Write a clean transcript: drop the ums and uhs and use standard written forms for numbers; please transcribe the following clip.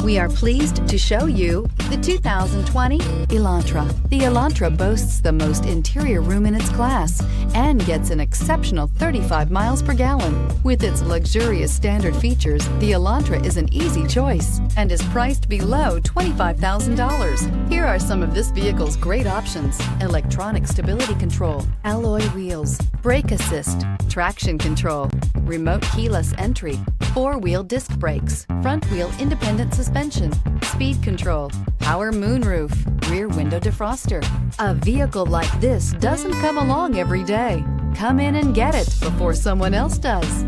We are pleased to show you the 2020 Elantra. The Elantra boasts the most interior room in its class and gets an exceptional 35 miles per gallon. With its luxurious standard features, the Elantra is an easy choice and is priced below $25,000. Here are some of this vehicle's great options: electronic stability control, alloy wheels, brake assist, traction control, remote keyless entry, four-wheel disc brakes, front-wheel independent suspension, speed control, power moonroof, rear window defroster. A vehicle like this doesn't come along every day. Come in and get it before someone else does.